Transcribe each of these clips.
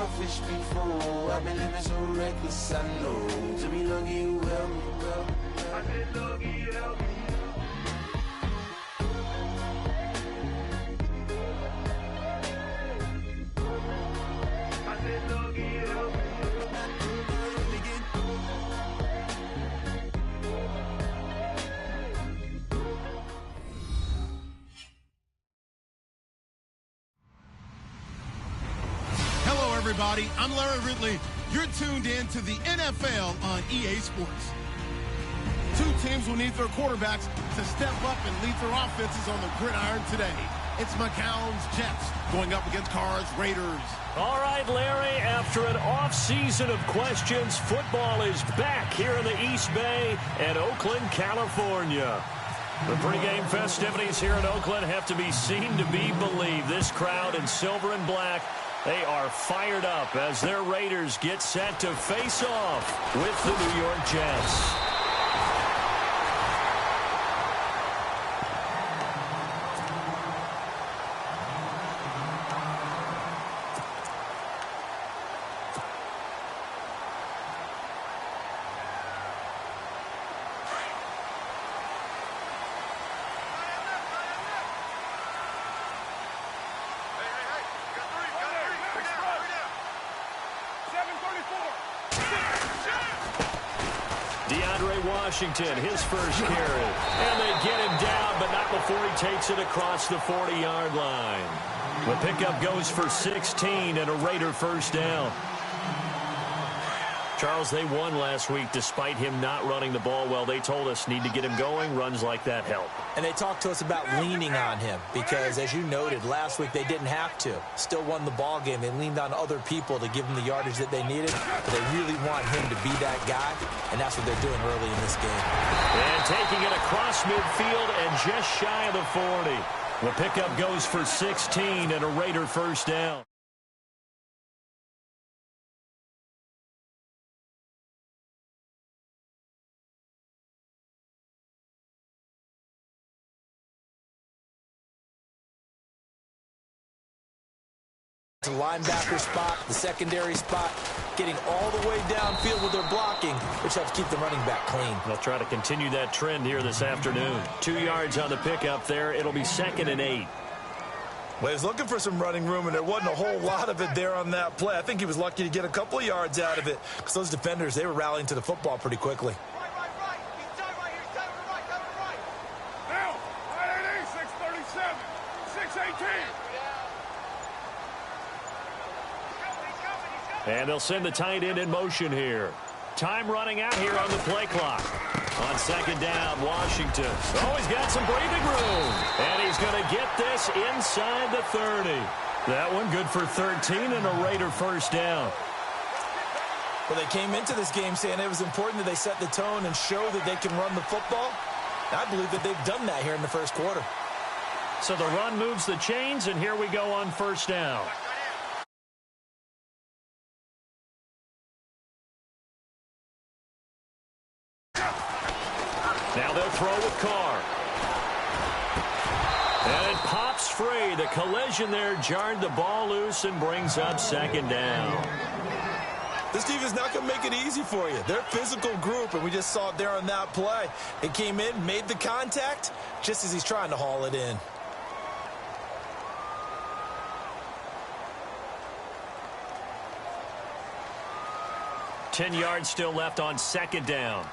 selfish before. I've been living so reckless, I know. To be lucky you help me, well. I said lucky you help me. I said lucky you help me. Everybody, I'm Larry Ridley. You're tuned in to the NFL on EA Sports. Two teams will need their quarterbacks to step up and lead their offenses on the gridiron today. It's McCown's Jets going up against Carr's Raiders. All right, Larry, after an off-season of questions, football is back here in the East Bay and Oakland, California. The pregame festivities here in Oakland have to be seen to be believed. This crowd in silver and black, they are fired up as their Raiders get set to face off with the New York Jets. Washington, his first carry. And they get him down, but not before he takes it across the 40-yard line. The pickup goes for 16 and a Raider first down. Charles, they won last week despite him not running the ball well. They told us need to get him going. Runs like that help. And they talked to us about leaning on him because, as you noted, last week they didn't have to. Still won the ball game. They leaned on other people to give them the yardage that they needed. But they really want him to be that guy, and that's what they're doing early in this game. And taking it across midfield and just shy of the 40. The pickup goes for 16 and a Raider first down. The linebacker spot, the secondary spot, getting all the way downfield with their blocking, which helps keep the running back clean. They'll try to continue that trend here this afternoon. 2 yards on the pickup there. It'll be 2nd and 8. Well, he was looking for some running room, and there wasn't a whole lot of it there on that play. I think he was lucky to get a couple of yards out of it because those defenders, they were rallying to the football pretty quickly. Right. He's tight right here. He's tight right. Now, 588, 637, 618. And they'll send the tight end in motion here. Time running out here on the play clock. On 2nd down, Washington. Oh, he's got some breathing room. And he's going to get this inside the 30. That one good for 13 and a Raider first down. Well, they came into this game saying it was important that they set the tone and show that they can run the football. I believe that they've done that here in the first quarter. So the run moves the chains, and here we go on first down. Now they'll throw with Carr. And it pops free. The collision there jarred the ball loose and brings up 2nd down. This team is not going to make it easy for you. They're a physical group, and we just saw it there on that play. It came in, made the contact, just as he's trying to haul it in. Ten yards still left on 2nd down.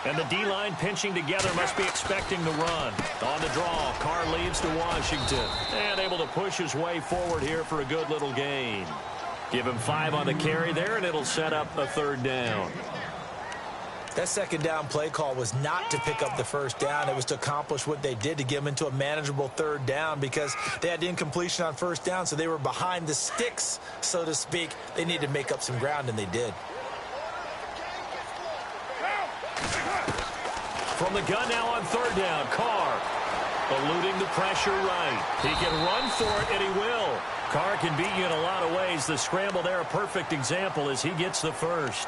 And the D-line pinching together must be expecting the run. On the draw, Carr leads to Washington. And able to push his way forward here for a good little gain. Give him 5 on the carry there, and it'll set up a 3rd down. That 2nd down play call was not to pick up the first down. It was to accomplish what they did, to get them into a manageable 3rd down, because they had incompletion on first down, so they were behind the sticks, so to speak. They needed to make up some ground, and they did. From the gun now on 3rd down, Carr eluding the pressure right. He can run for it, and he will. Carr can beat you in a lot of ways. The scramble there, a perfect example as he gets the first.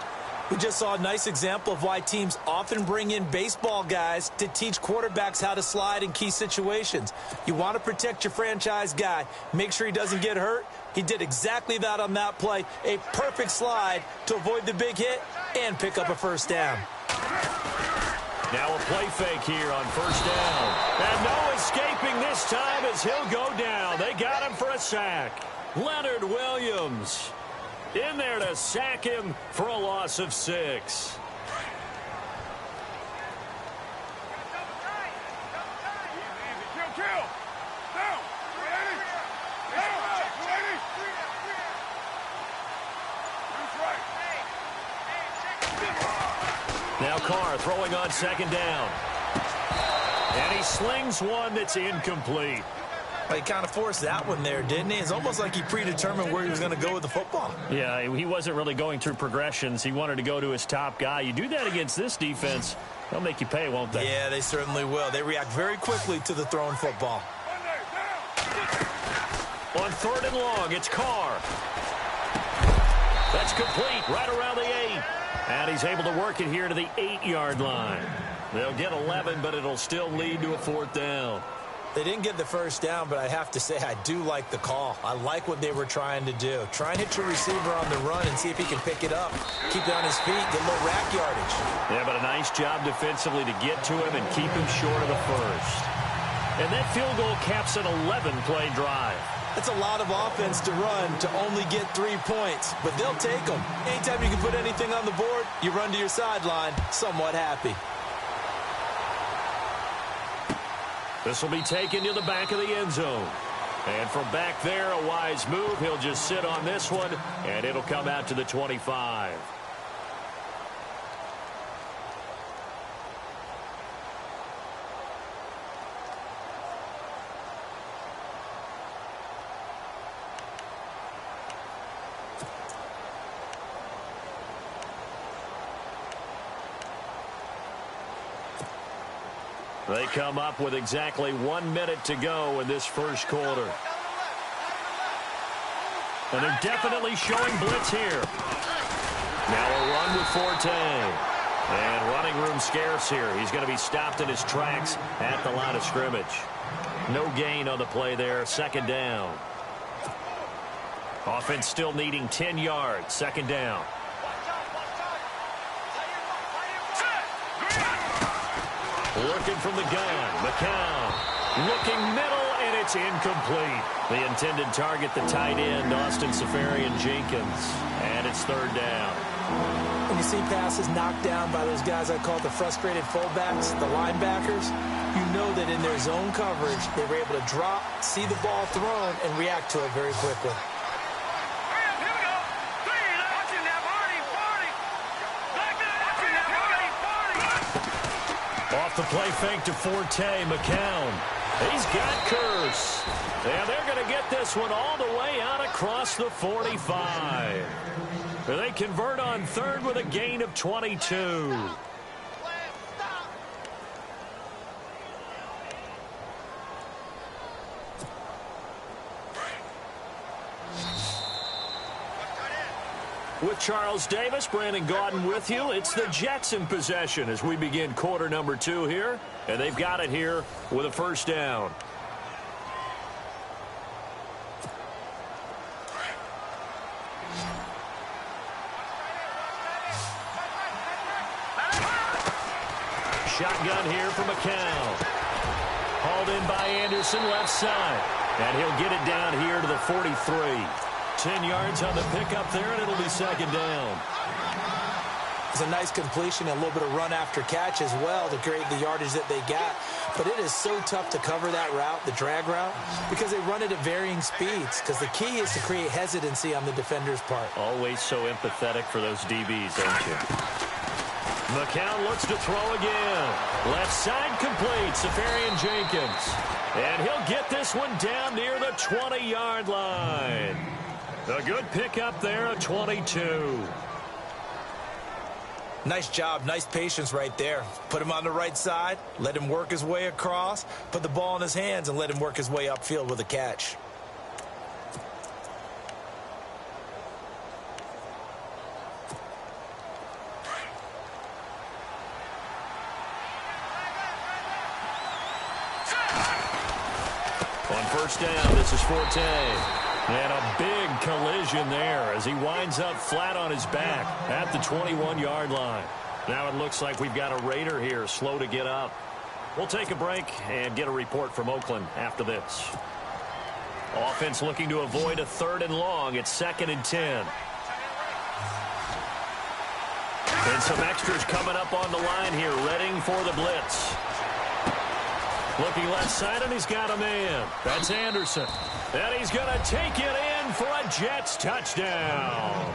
We just saw a nice example of why teams often bring in baseball guys to teach quarterbacks how to slide in key situations. You want to protect your franchise guy. Make sure he doesn't get hurt. He did exactly that on that play. A perfect slide to avoid the big hit and pick up a first down. Now a play fake here on first down. And no escaping this time as he'll go down. They got him for a sack. Leonard Williams in there to sack him for a loss of 6. Now Carr throwing on second down. And he slings one that's incomplete. He kind of forced that one there, didn't he? It's almost like he predetermined where he was going to go with the football. Yeah, he wasn't really going through progressions. He wanted to go to his top guy. You do that against this defense, they'll make you pay, won't they? Yeah, they certainly will. They react very quickly to the thrown football. On third and long, it's Carr. That's complete right around the 8. And he's able to work it here to the 8-yard line. They'll get 11, but it'll still lead to a 4th down. They didn't get the first down, but I have to say I do like the call. I like what they were trying to do. Try and hit your receiver on the run and see if he can pick it up. Keep it on his feet, get a little rack yardage. Yeah, but a nice job defensively to get to him and keep him short of the first. And that field goal caps an 11-play drive. That's a lot of offense to run to only get 3 points, but they'll take them. Anytime you can put anything on the board, you run to your sideline somewhat happy. This will be taken to the back of the end zone. And from back there, a wise move. He'll just sit on this one, and it'll come out to the 25. They come up with exactly 1 minute to go in this first quarter. And they're definitely showing blitz here. Now a run with Forte. And running room scarce here. He's going to be stopped in his tracks at the line of scrimmage. No gain on the play there. Second down. Offense still needing 10 yards. Second down. Working from the gun, McCown looking middle, and it's incomplete. The intended target, the tight end, Austin Safarian-Jenkins, and it's third down. When you see passes knocked down by those guys I call the frustrated fullbacks, the linebackers, you know that in their zone coverage, they were able to drop, see the ball thrown, and react to it very quickly. Off the play fake to Forte, McCown. He's got Curse. And they're going to get this one all the way out across the 45. They convert on third with a gain of 22. With Charles Davis, Brandon Gaudin with you. It's the Jets in possession as we begin quarter number 2 here. And they've got it here with a first down. Shotgun here for McCown. Hauled in by Anderson, left side. And he'll get it down here to the 43. 10 yards on the pickup there, and it'll be second down. It's a nice completion and a little bit of run after catch as well to create the yardage that they got. But it is so tough to cover that route, the drag route, because they run it at varying speeds. Because the key is to create hesitancy on the defender's part. Always so empathetic for those DBs, don't you? McCown looks to throw again. Left side complete, Safarian-Jenkins. And he'll get this one down near the 20-yard line. A good pickup there, a 22. Nice job, nice patience right there. Put him on the right side, let him work his way across, put the ball in his hands, and let him work his way upfield with a catch. On first down, this is Forte. And a big collision there as he winds up flat on his back at the 21-yard line. Now it looks like we've got a Raider here slow to get up. We'll take a break and get a report from Oakland after this. Offense looking to avoid a 3rd and long. It's 2nd and 10. And some extras coming up on the line here, readying for the blitz. Looking left side, and he's got a man. That's Anderson. And he's going to take it in for a Jets touchdown.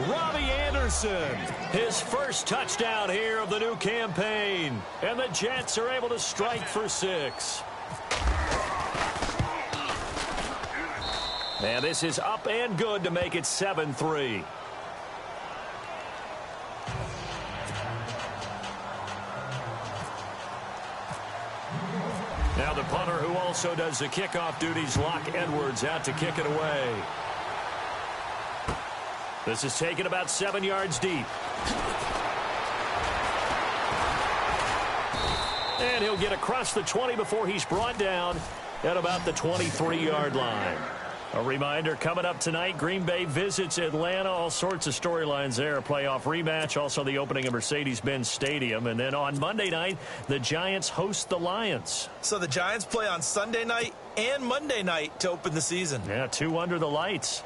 Robbie Anderson, his first touchdown here of the new campaign. And the Jets are able to strike for 6. And this is up and good to make it 7-3. Now the punter who also does the kickoff duties, Locke Edwards, out to kick it away. This is taken about 7 yards deep. And he'll get across the 20 before he's brought down at about the 23-yard line. A reminder, coming up tonight, Green Bay visits Atlanta. All sorts of storylines there. A playoff rematch, also the opening of Mercedes-Benz Stadium. And then on Monday night, the Giants host the Lions. So the Giants play on Sunday night and Monday night to open the season. Yeah, 2 under the lights.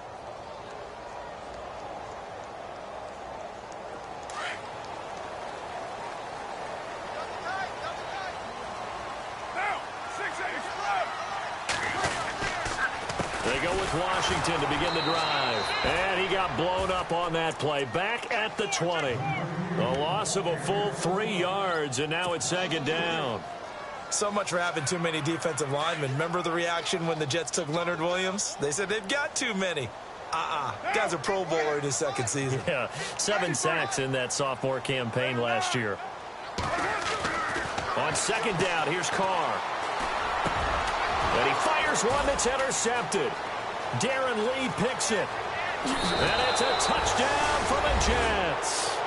They go with Washington to begin the drive. And he got blown up on that play. Back at the 20. A loss of a full 3 yards, and now it's 2nd down. So much for having too many defensive linemen. Remember the reaction when the Jets took Leonard Williams? They said they've got too many. Guy's a Pro Bowler in his 2nd season. Yeah, 7 sacks in that sophomore campaign last year. On 2nd down, here's Carr. And he fires one that's intercepted. Darren Lee picks it. And it's a touchdown for the Jets.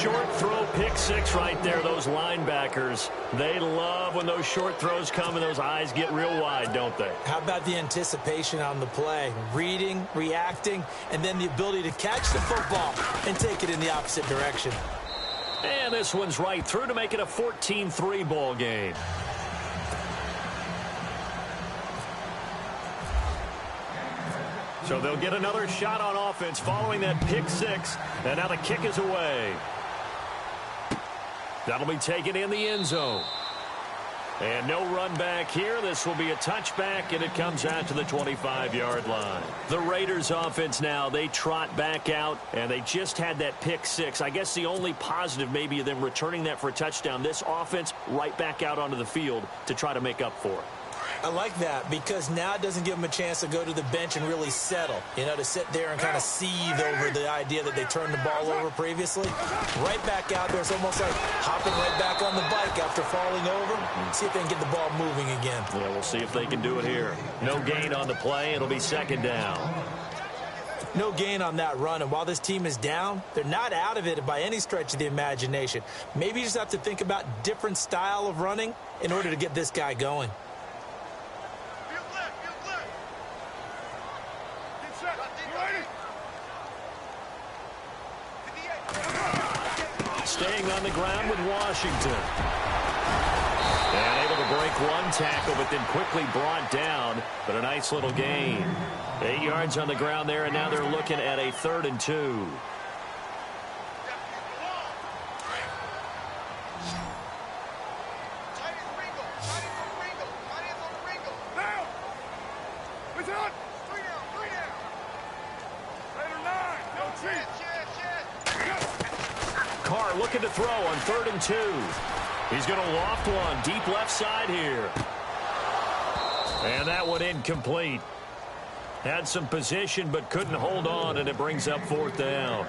Short throw, pick 6 right there. Those linebackers, they love when those short throws come and those eyes get real wide, don't they? How about the anticipation on the play? Reading, reacting, and then the ability to catch the football and take it in the opposite direction. And this one's right through to make it a 14-3 ball game. So they'll get another shot on offense following that pick 6. And now the kick is away. That'll be taken in the end zone. And no run back here. This will be a touchback, and it comes out to the 25-yard line. The Raiders offense now, they trot back out, and they just had that pick 6. I guess the only positive maybe of them returning that for a touchdown. This offense right back out onto the field to try to make up for it. I like that because now it doesn't give them a chance to go to the bench and really settle. You know, to sit there and kind of seethe over the idea that they turned the ball over previously. Right back out there. It's almost like hopping right back on the bike after falling over. See if they can get the ball moving again. Yeah, we'll see if they can do it here. No gain on the play. It'll be 2nd down. No gain on that run, and while this team is down, they're not out of it by any stretch of the imagination. Maybe you just have to think about different style of running in order to get this guy going. Staying on the ground with Washington. And able to break one tackle, but then quickly brought down. But a nice little gain. 8 yards on the ground there, and now they're looking at a 3rd and 2. Carr looking to throw on 3rd and 2. He's going to loft one deep left side here. And that one incomplete. Had some position but couldn't hold on, and it brings up 4th down.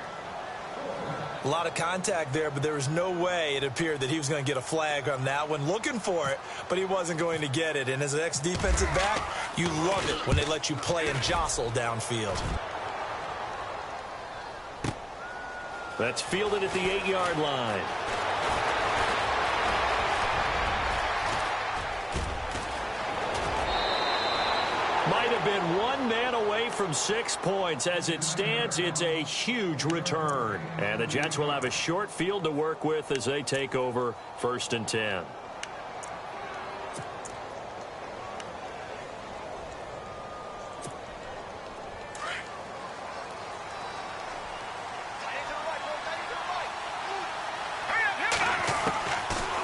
A lot of contact there, but there was no way it appeared that he was going to get a flag on that one. Looking for it, but he wasn't going to get it. And as an ex-defensive back, you love it when they let you play and jostle downfield. That's fielded at the 8-yard line. Might have been one man away from 6 points. As it stands, it's a huge return. And the Jets will have a short field to work with as they take over 1st and 10.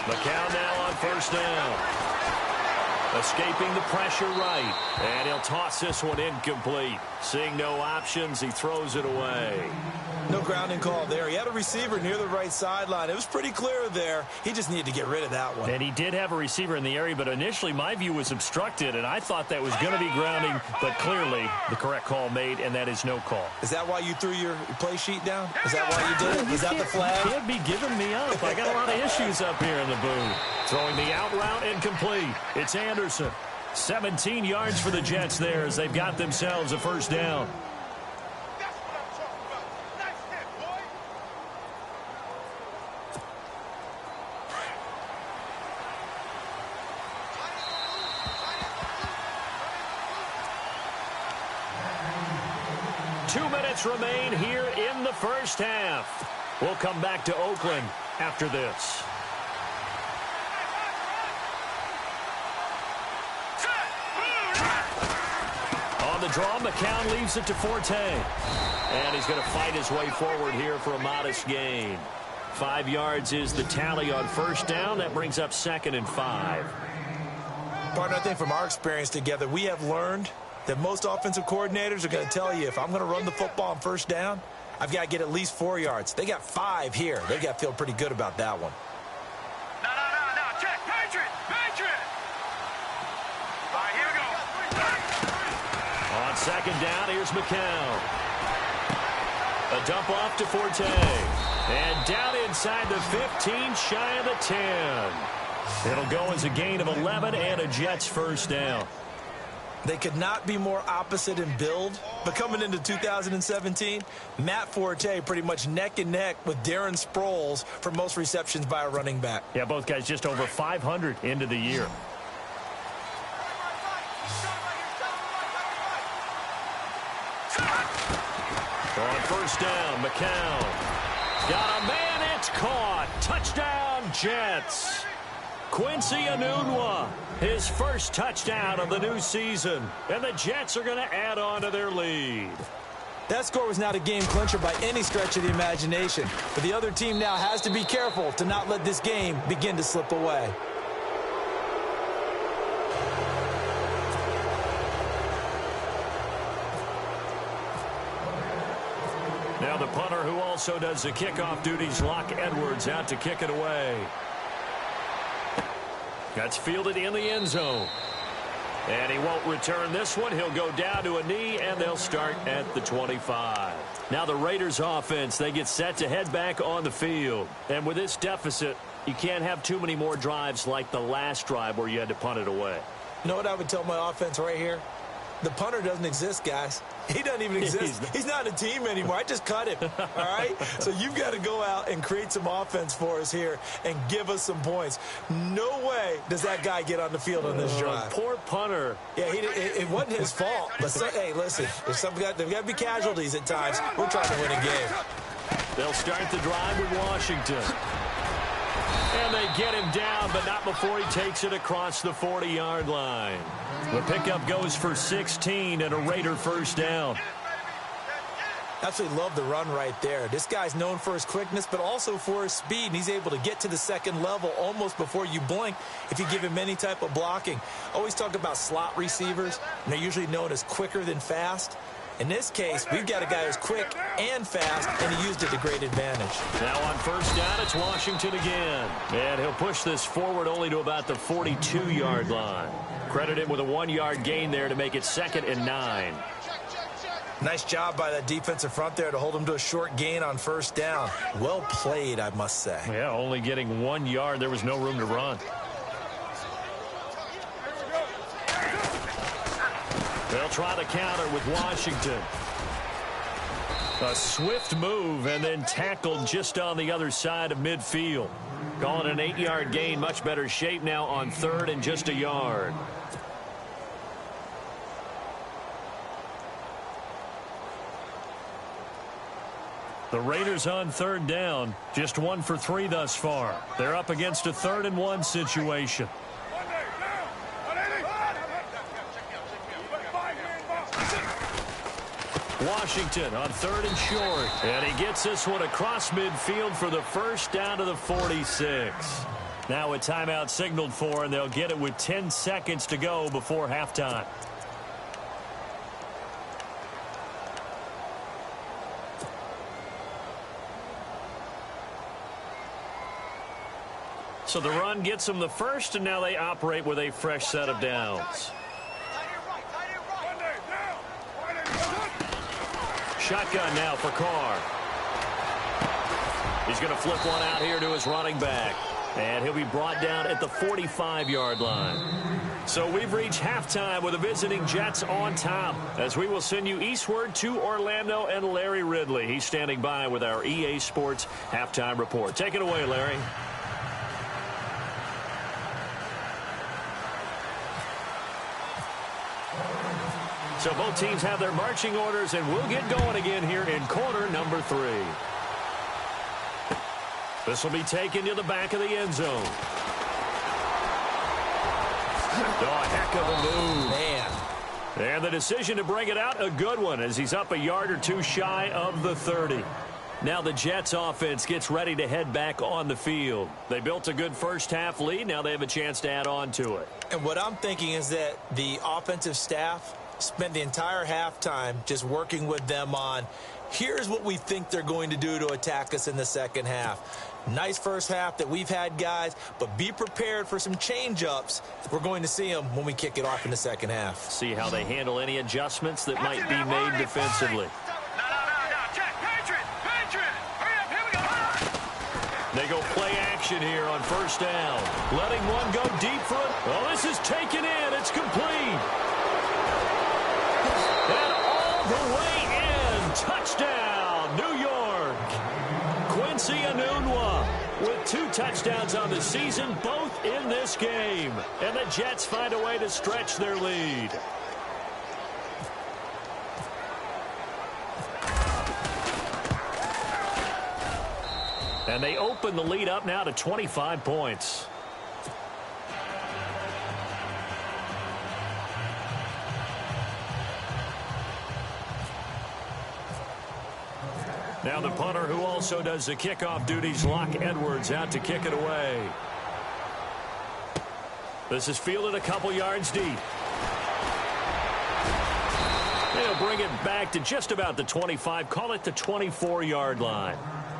McCown now on 1st down. Escaping the pressure right. And he'll toss this one incomplete. Seeing no options, he throws it away. No grounding call there. He had a receiver near the right sideline. It was pretty clear there. He just needed to get rid of that one. And he did have a receiver in the area, but initially my view was obstructed, and I thought that was going to be grounding, but clearly the correct call made, and that is no call. Is that why you threw your play sheet down? Is that why you did it? Was that the flag? You can't be giving me up. I got a lot of issues up here in the booth. Throwing the out route incomplete. It's Anderson. 17 yards for the Jets there as they've got themselves a 1st down. That's what I'm talking about. Nice hit, boy. Two minutes remain here in the 1st half. We'll come back to Oakland after this. On the draw, McCown leaves it to Forte. And he's going to fight his way forward here for a modest gain. 5 yards is the tally on 1st down. That brings up 2nd and 5. Partner, I think from our experience together, we have learned that most offensive coordinators are going to tell you, if I'm going to run the football on 1st down, I've got to get at least 4 yards. They got 5 here. They've got to feel pretty good about that one. No. Check. Patriot. All right, here we go. On 2nd down, here's McCown. A dump off to Forte. And down inside the 15, shy of the 10. It'll go as a gain of 11 and a Jets 1st down. They could not be more opposite in build, but coming into 2017, Matt Forte pretty much neck and neck with Darren Sproles for most receptions by a running back. Yeah, both guys just over 500 into the year. On 1st down, McCown. Got a man, it's caught. Touchdown, Jets. Quincy Enunwa, his 1st touchdown of the new season. And the Jets are going to add on to their lead. That score was not a game clincher by any stretch of the imagination. But the other team now has to be careful to not let this game begin to slip away. Now the punter who also does the kickoff duties, Locke Edwards, out to kick it away. That's fielded in the end zone. And he won't return this one. He'll go down to a knee, and they'll start at the 25. Now the Raiders offense, they get set to head back on the field. And with this deficit, you can't have too many more drives like the last drive where you had to punt it away. You know what I would tell my offense right here? The punter doesn't exist, guys. He doesn't even exist. He's not a team anymore. I just cut him, all right? So you've got to go out and create some offense for us here and give us some points. No way does that guy get on the field on this drive. Poor punter. Yeah, it wasn't his fault. But, hey, listen, there's got to be casualties at times. We're trying to win a game. They'll start the drive with Washington. And they get him down, but not before he takes it across the 40-yard line. The pickup goes for 16 and a Raider 1st down. Absolutely love the run right there. This guy's known for his quickness, but also for his speed. And he's able to get to the 2nd level almost before you blink if you give him any type of blocking. Always talk about slot receivers, and they're usually known as quicker than fast. In this case, we've got a guy who's quick and fast, and he used it to great advantage. Now on 1st down, it's Washington again. And he'll push this forward only to about the 42-yard line. Credit him with a 1-yard gain there to make it 2nd and 9. Nice job by that defensive front there to hold him to a short gain on 1st down. Well played, I must say. Yeah, only getting 1 yard. There was no room to run. They'll try the counter with Washington. A swift move and then tackled just on the other side of midfield. Calling an 8-yard gain. Much better shape now on 3rd and just a yard. The Raiders on third down, just 1 for 3 thus far. They're up against a 3rd and 1 situation. Washington on 3rd and short. And he gets this one across midfield for the first down to the 46. Now a timeout signaled for, and they'll get it with 10 seconds to go before halftime. So the run gets them the first, and now they operate with a fresh set of downs. Shotgun now for Carr. He's going to flip one out here to his running back. And he'll be brought down at the 45-yard line. So we've reached halftime with the visiting Jets on top, as we will send you eastward to Orlando and Larry Ridley. He's standing by with our EA Sports halftime report. Take it away, Larry. So both teams have their marching orders, and we'll get going again here in quarter number 3. This will be taken to the back of the end zone. Oh, heck of a move. Man. And the decision to bring it out, a good one, as he's up a yard or two shy of the 30. Now the Jets offense gets ready to head back on the field. They built a good first half lead. Now they have a chance to add on to it. And what I'm thinking is that the offensive staff spent the entire halftime just working with them on, here's what we think they're going to do to attack us in the second half. Nice first half that we've had, guys, but be prepared for some change-ups. We're going to see them when we kick it off in the second half. See how they handle any adjustments that might be made defensively. They go play action here on first down. Letting one go deep front. Oh, this is taken in. It's complete. And all the way in. Touchdown, New York. Quincy Enunwa with 2 touchdowns on the season, both in this game. And the Jets find a way to stretch their lead. And they open the lead up now to 25 points. Now the punter, who also does the kickoff duties, Locke Edwards, out to kick it away. This is fielded a couple yards deep. They'll bring it back to just about the 25, call it the 24-yard line.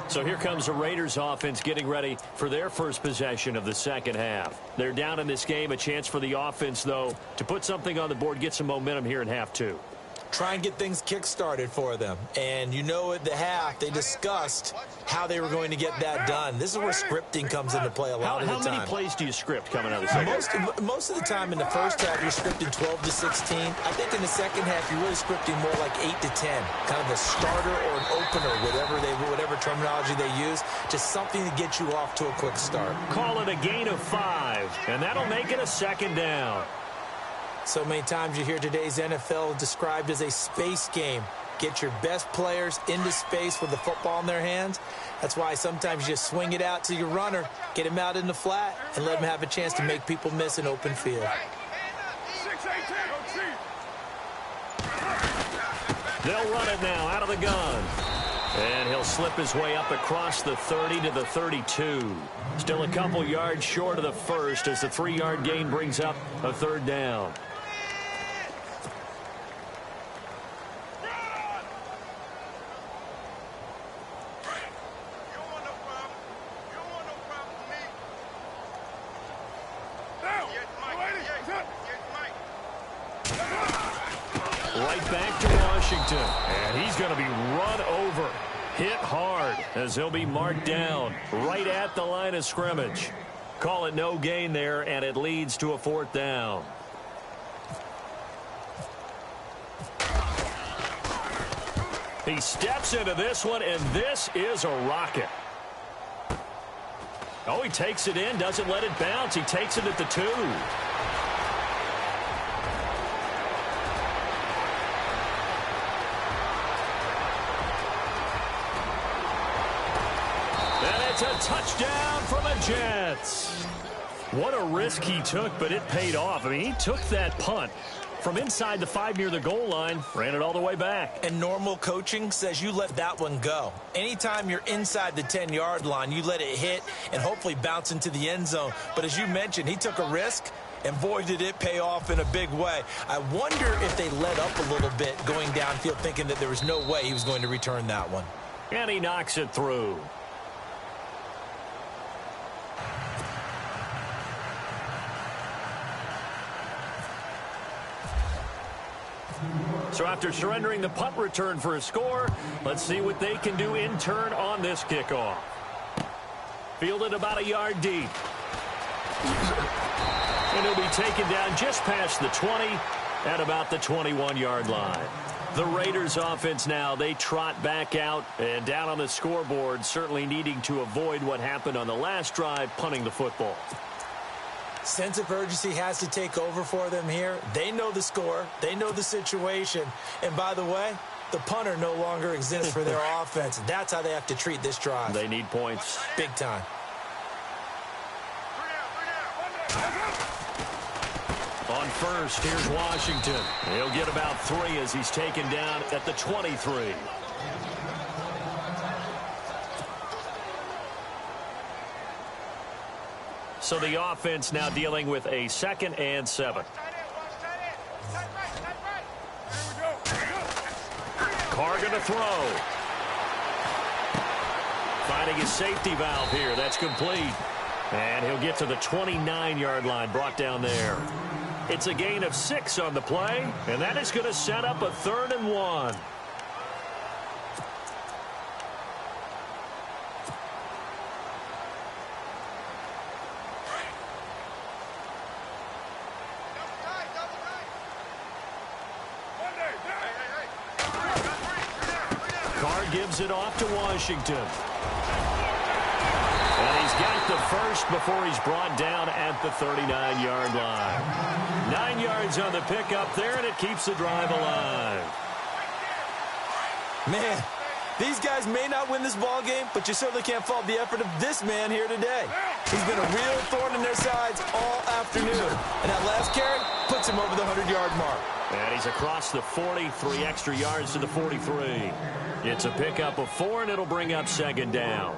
So here comes the Raiders offense getting ready for their first possession of the second half. They're down in this game. A chance for the offense, though, to put something on the board, get some momentum here in half 2. Try and get things kick-started for them. And you know at the half, they discussed how they were going to get that done. This is where scripting comes into play a lot of the time. How many plays do you script coming out of the second half? Most of the time in the first half, you're scripting 12 to 16. I think in the second half, you're really scripting more like 8 to 10. Kind of a starter or an opener, whatever terminology they use. Just something to get you off to a quick start. Call it a gain of 5, and that'll make it a second down. So many times you hear today's NFL described as a space game. Get your best players into space with the football in their hands. That's why sometimes you just swing it out to your runner, get him out in the flat, and let him have a chance to make people miss an open field. They'll run it now out of the gun. And he'll slip his way up across the 30 to the 32. Still a couple yards short of the first as the 3-yard gain brings up a third down. Right back to Washington. And he's going to be run over. Hit hard as he'll be marked down right at the line of scrimmage. Call it no gain there, and it leads to a 4th down. He steps into this one, and this is a rocket. Oh, he takes it in, doesn't let it bounce. He takes it at the 2. It's a touchdown for the Jets. What a risk he took, but it paid off. I mean, he took that punt from inside the 5 near the goal line, ran it all the way back. And normal coaching says you let that one go. Anytime you're inside the 10-yard line, you let it hit and hopefully bounce into the end zone. But as you mentioned, he took a risk, and boy, did it pay off in a big way. I wonder if they let up a little bit going downfield, thinking that there was no way he was going to return that one. And he knocks it through. So after surrendering the punt return for a score, let's see what they can do in turn on this kickoff. Fielded about a yard deep. And he'll be taken down just past the 20 at about the 21-yard line. The Raiders offense now, they trot back out and down on the scoreboard, certainly needing to avoid what happened on the last drive, punting the football. Sense of urgency has to take over for them here. They know the score. They know the situation. And by the way, the punter no longer exists for their offense. That's how they have to treat this drive. They need points. Big time. On first, here's Washington. He'll get about 3 as he's taken down at the 23. So the offense now dealing with a 2nd and 7. Carr going to throw. Finding his safety valve here. That's complete. And he'll get to the 29-yard line, brought down there. It's a gain of 6 on the play, and that is going to set up a 3rd and 1. Carr gives it off to Washington. And he's got the first before he's brought down at the 39-yard line. 9 yards on the pickup there, and it keeps the drive alive. Man, these guys may not win this ball game, but you certainly can't fault the effort of this man here today. He's been a real thorn in their sides all afternoon. And that last carry puts him over the 100-yard mark. And he's across the 40, 3 extra yards to the 43. It's a pickup of 4, and it'll bring up 2nd down.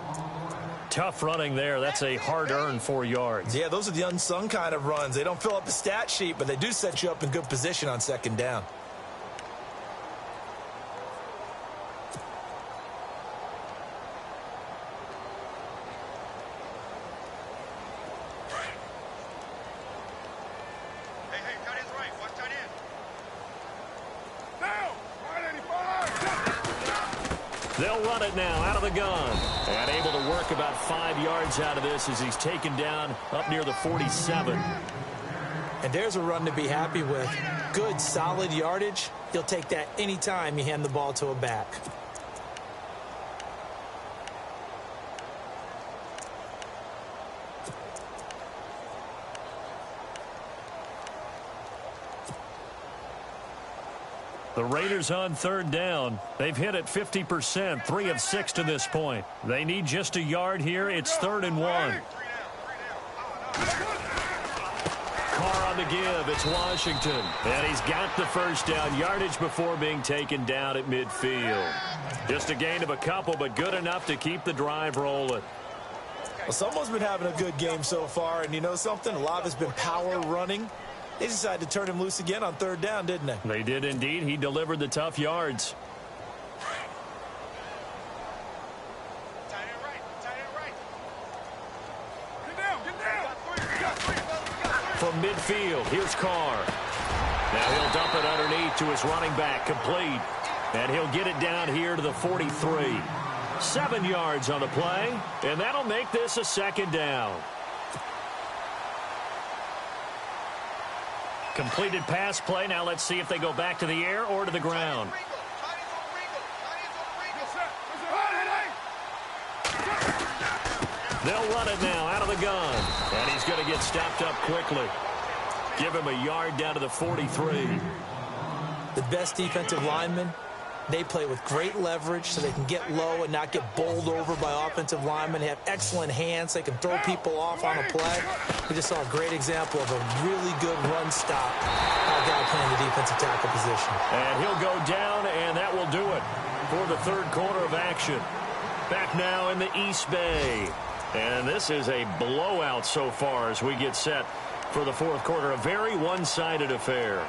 Tough running there. That's a hard-earned 4 yards. Yeah, those are the unsung kind of runs. They don't fill up the stat sheet, but they do set you up in good position on 2nd down. They'll run it now out of the gun. And able to work about 5 yards out of this as he's taken down up near the 47. And there's a run to be happy with. Good, solid yardage. You'll take that anytime you hand the ball to a back. The Raiders on 3rd down. They've hit it 50%, 3 of 6 to this point. They need just a yard here. It's 3rd and 1. Carr on the give. It's Washington. And he's got the first down yardage before being taken down at midfield. Just a gain of a couple, but good enough to keep the drive rolling. Well, someone's been having a good game so far, and you know something? A lot of it's been power running. They decided to turn him loose again on 3rd down, didn't they? They did indeed. He delivered the tough yards. From midfield, here's Carr. Now he'll dump it underneath to his running back, complete. And he'll get it down here to the 43. 7 yards on the play, and that'll make this a 2nd down. Completed pass play. Now let's see if they go back to the air or to the ground. They'll run it now out of the gun. And he's going to get stopped up quickly. Give him a yard down to the 43. The best defensive linemen They play with great leverage so they can get low and not get bowled over by offensive linemen. They have excellent hands. They can throw people off on a play. We just saw a great example of a really good run stop by a guy playing the defensive tackle position. And he'll go down, and that will do it for the third quarter of action. Back now in the East Bay. And this is a blowout so far as we get set for the fourth quarter. A very one-sided affair.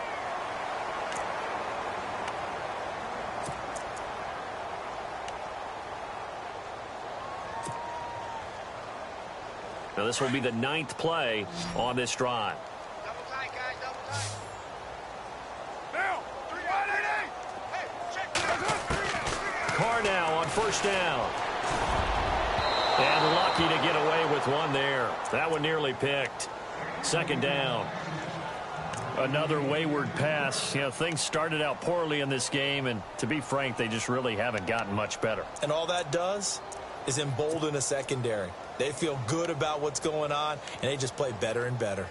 Now this will be the 9th play on this drive. Double tight, guys, double tight. Now, 3 out. Hey, check that. Carr now on first down. And lucky to get away with one there. That one nearly picked. Second down. Another wayward pass. You know, things started out poorly in this game, and to be frank, they just really haven't gotten much better. And all that does is embolden a secondary. They feel good about what's going on, and they just play better and better.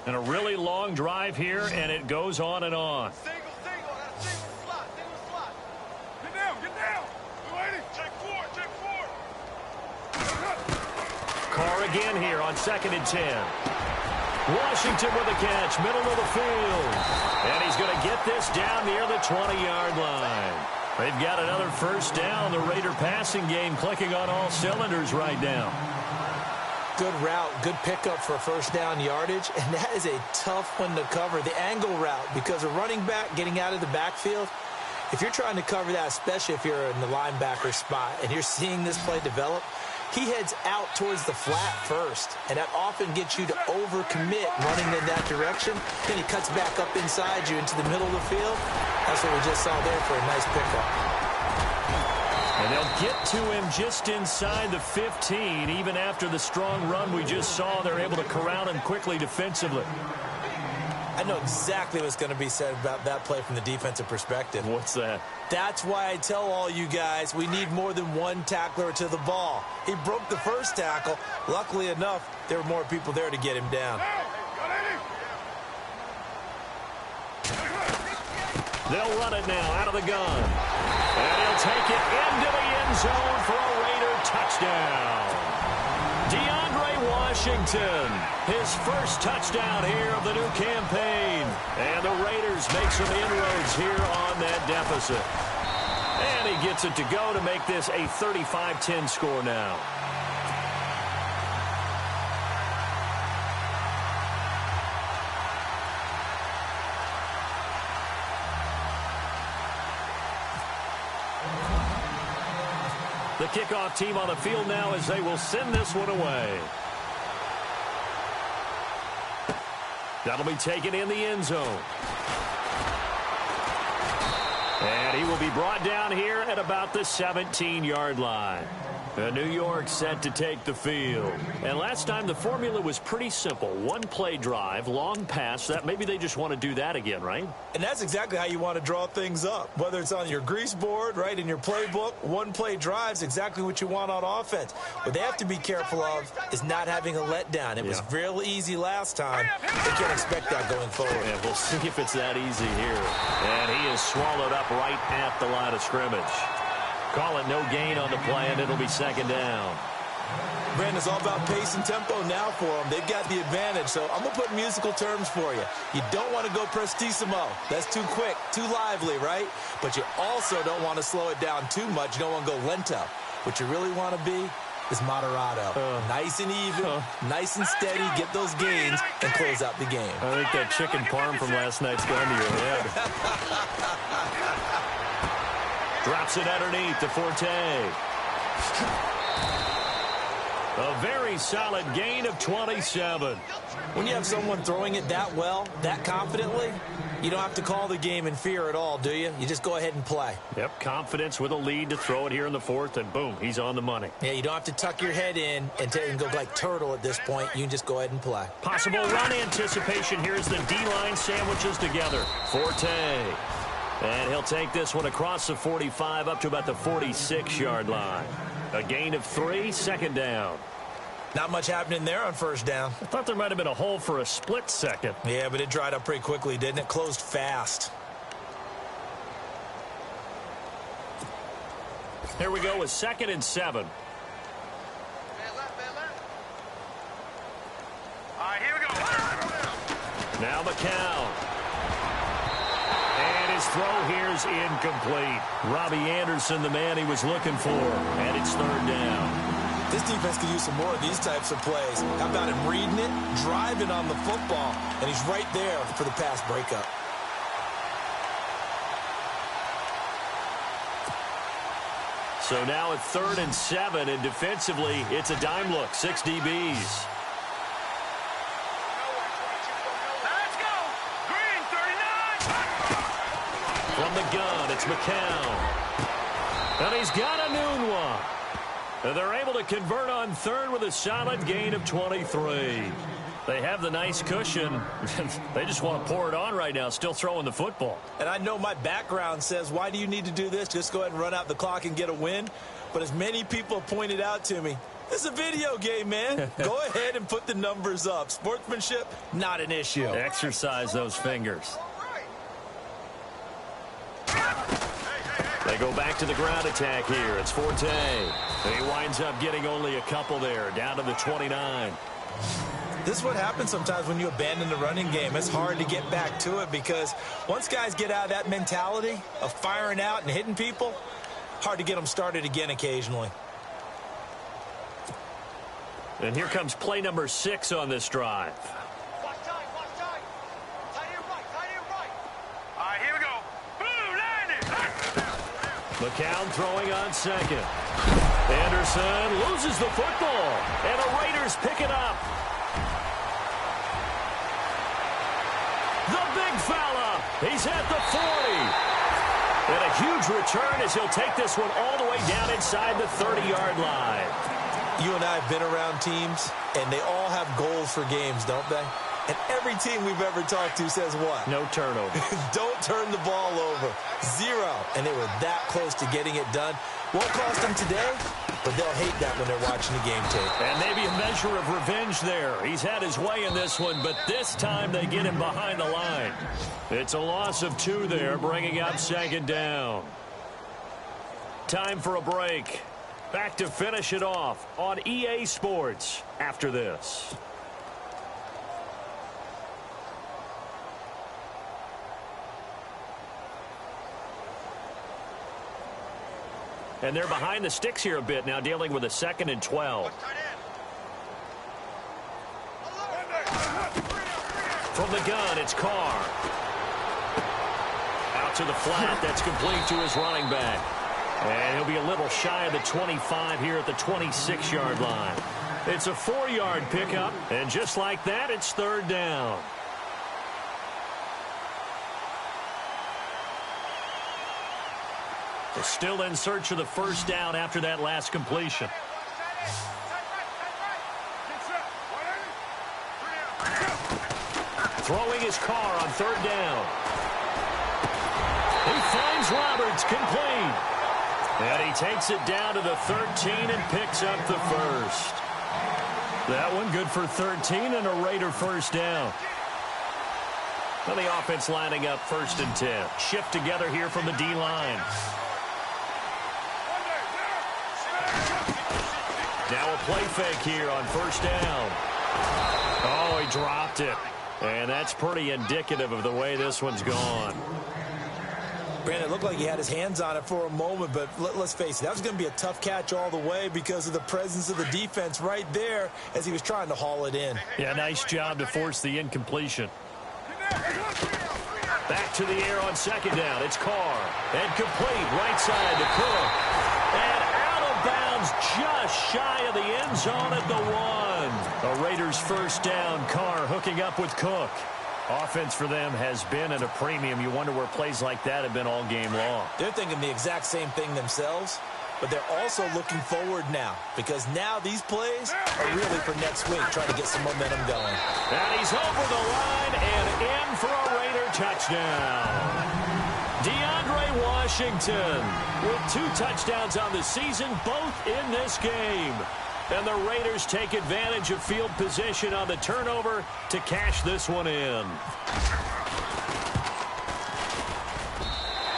And a really long drive here, and it goes on and on. Single, slot. Get down. You ready? Check 4. Carr again here on 2nd and 10. Washington with a catch, middle of the field. And he's going to get this down near the 20-yard line. They've got another first down. The Raider passing game clicking on all cylinders right now. Good route, good pickup for first down yardage, and that is a tough one to cover. The angle route, because a running back getting out of the backfield, if you're trying to cover that, especially if you're in the linebacker spot and you're seeing this play develop, he heads out towards the flat first, and that often gets you to overcommit running in that direction. Then he cuts back up inside you into the middle of the field. That's what we just saw there for a nice pickup. And they'll get to him just inside the 15. Even after the strong run we just saw, they're able to corral him quickly defensively. I know exactly what's going to be said about that play from the defensive perspective. What's that? That's why I tell all you guys we need more than one tackler to the ball. He broke the first tackle. Luckily enough, there were more people there to get him down. They'll run it now out of the gun. And he'll take it into the end zone for a Raider touchdown. DeAndre Washington, his first touchdown here of the new campaign. And the Raiders make some inroads here on that deficit. And he gets it to go to make this a 35-10 score now. The kickoff team on the field now as they will send this one away. That'll be taken in the end zone. And he will be brought down here at about the 17-yard line. New York set to take the field. And last time the formula was pretty simple. One play drive, long pass. That maybe they just want to do that again, right? And that's exactly how you want to draw things up. Whether it's on your grease board, right, in your playbook, one play drive is exactly what you want on offense. What they have to be careful of is not having a letdown. It was real easy last time. They can't expect that going forward. Yeah, we'll see if it's that easy here. And he is swallowed up right at the line of scrimmage. Call it no gain on the play, and it'll be second down. Brandon, it's all about pace and tempo now for them. They've got the advantage, so I'm going to put musical terms for you. You don't want to go prestissimo. That's too quick, too lively, right? But you also don't want to slow it down too much. You don't want to go lento. What you really want to be is moderato. Nice and even, nice and steady, get those gains, and close out the game. I think that chicken parm from last night's gone to your head. Drops it underneath to Forte. A very solid gain of 27. When you have someone throwing it that well, that confidently, you don't have to call the game in fear at all, do you? You just go ahead and play. Yep, confidence with a lead to throw it here in the fourth, and boom, he's on the money. Yeah, you don't have to tuck your head in and go like turtle at this point. You can just go ahead and play. Possible run anticipation. Here's the D-line sandwiches together. Forte. And he'll take this one across the 45 up to about the 46-yard line. A gain of 3, second down. Not much happening there on first down. I thought there might have been a hole for a split second. Yeah, but it dried up pretty quickly, didn't it? Closed fast. Here we go with 2nd and 7. All right, here we go. Now McCown. And his throw here is incomplete. Robbie Anderson, the man he was looking for. And it's 3rd down. This defense could use some more of these types of plays. How about him reading it, driving on the football, and he's right there for the pass breakup. So now it's 3rd and 7, and defensively, it's a dime look. 6 DBs. Let's go. Green, 39. From the gun, it's McCown. And he's got a noon one. And they're able to convert on 3rd with a solid gain of 23. They have the nice cushion. They just want to pour it on right now, still throwing the football. And I know my background says, why do you need to do this? Just go ahead and run out the clock and get a win. But as many people have pointed out to me, it's a video game, man. Go ahead and put the numbers up. Sportsmanship, not an issue. Exercise those fingers. They go back to the ground attack here. It's Forte. And he winds up getting only a couple there, down to the 29. This is what happens sometimes when you abandon the running game. It's hard to get back to it because once guys get out of that mentality of firing out and hitting people, hard to get them started again occasionally. And here comes play number 6 on this drive. Watch time, watch time. Tight end right, tight end right. All right, here we go. Boom, landed. McCown throwing on 2nd. Anderson loses the football, and the Raiders pick it up. The big fella, he's at the 40. And a huge return as he'll take this one all the way down inside the 30-yard line. You and I have been around teams, and they all have goals for games, don't they? And every team we've ever talked to says what? No turnover. Don't turn the ball over. 0. And they were that close to getting it done. Won't cost them today, but they'll hate that when they're watching the game tape. And maybe a measure of revenge there. He's had his way in this one, but this time they get him behind the line. It's a loss of 2 there, bringing up 2nd down. Time for a break. Back to finish it off on EA Sports after this. And they're behind the sticks here a bit now, dealing with a 2nd and 12. From the gun, it's Carr. Out to the flat. That's complete to his running back. And he'll be a little shy of the 25 here at the 26-yard line. It's a 4-yard pickup, and just like that, it's 3rd down. They're still in search of the 1st down after that last completion. Throwing his Carr on 3rd down. He finds Roberts, complete. And he takes it down to the 13 and picks up the 1st. That one good for 13 and a Raider 1st down. Well, the offense lining up 1st and 10. Shift together here from the D-line. Now a play fake here on 1st down. Oh, he dropped it. And that's pretty indicative of the way this one's gone. Brandon, it looked like he had his hands on it for a moment, but let's face it, that was going to be a tough catch all the way because of the presence of the defense right there as he was trying to haul it in. Yeah, nice job to force the incompletion. Back to the air on 2nd down. It's Carr. And complete right side to Cook. And out of bounds just shy of the end zone at the 1. The Raiders 1st down. Carr hooking up with Cook. Offense for them has been at a premium. You wonder where plays like that have been all game long. They're thinking the exact same thing themselves, but they're also looking forward now because now these plays are really for next week, trying to get some momentum going. And he's over the line and in for a Raider touchdown. DeAndre Washington with 2 touchdowns on the season, both in this game. And the Raiders take advantage of field position on the turnover to cash this one in.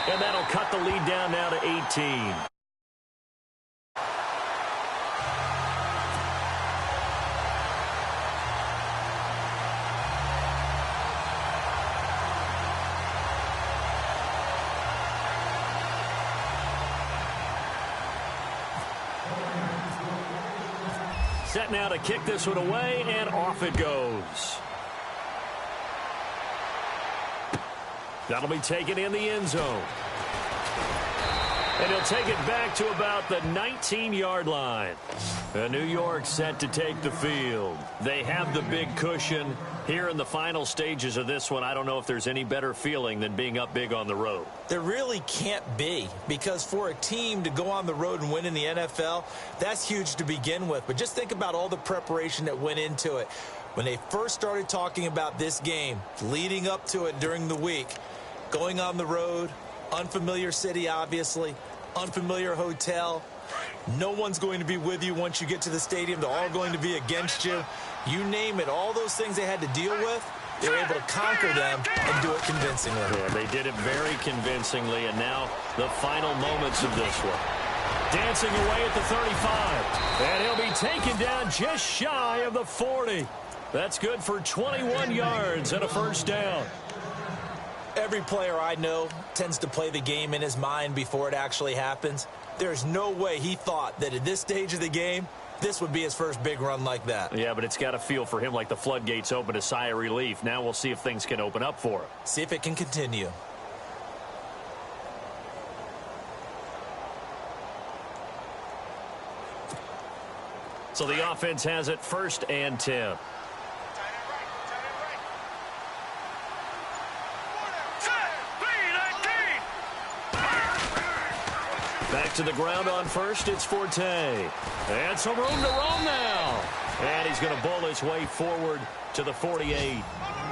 And that'll cut the lead down now to 18. Set now to kick this one away, and off it goes. That'll be taken in the end zone. And he'll take it back to about the 19-yard line. New York set to take the field. They have the big cushion. Here in the final stages of this one, I don't know if there's any better feeling than being up big on the road. There really can't be, because for a team to go on the road and win in the NFL, that's huge to begin with. But just think about all the preparation that went into it. When they first started talking about this game, leading up to it during the week, going on the road, unfamiliar city, obviously, unfamiliar hotel. No one's going to be with you once you get to the stadium. They're all going to be against you. You name it, all those things they had to deal with, they were able to conquer them and do it convincingly. Yeah, they did it very convincingly, and now the final moments of this one. Dancing away at the 35, and he'll be taken down just shy of the 40. That's good for 21 yards and a first down. Every player I know tends to play the game in his mind before it actually happens. There's no way he thought that at this stage of the game, this would be his first big run like that. Yeah, but it's got to feel for him like the floodgates open, a sigh of relief. Now we'll see if things can open up for him. See if it can continue. So the offense has it 1st and 10. Back to the ground on first, it's Forte. And some room to roam now. And he's going to bowl his way forward to the 48.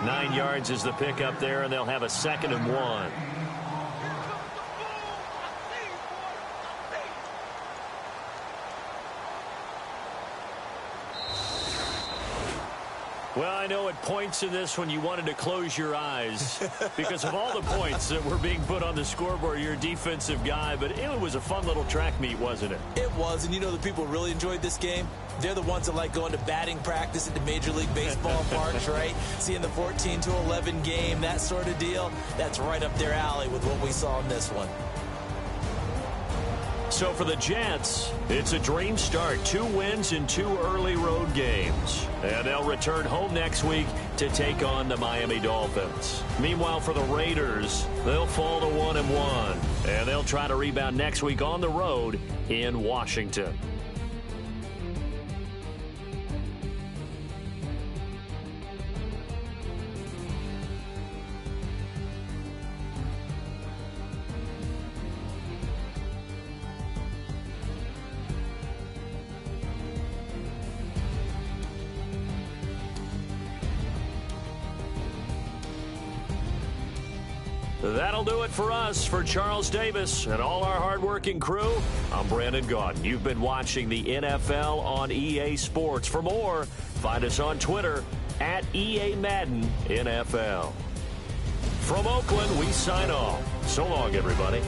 9 yards is the pickup there, and they'll have a 2nd and 1. Well, I know at points in this when you wanted to close your eyes because of all the points that were being put on the scoreboard. You're a defensive guy, but it was a fun little track meet, wasn't it? It was, and you know the people really enjoyed this game? They're the ones that like going to batting practice at the Major League Baseball parks, right? Seeing the 14-11 game, that sort of deal. That's right up their alley with what we saw in this one. So for the Jets, it's a dream start. 2 wins in 2 early road games. And they'll return home next week to take on the Miami Dolphins. Meanwhile, for the Raiders, they'll fall to 1-1. And they'll try to rebound next week on the road in Washington. That'll do it for us. For Charles Davis and all our hardworking crew, I'm Brandon Gaudin. You've been watching the NFL on EA Sports. For more, find us on Twitter at EA Madden NFL. From Oakland, we sign off. So long, everybody.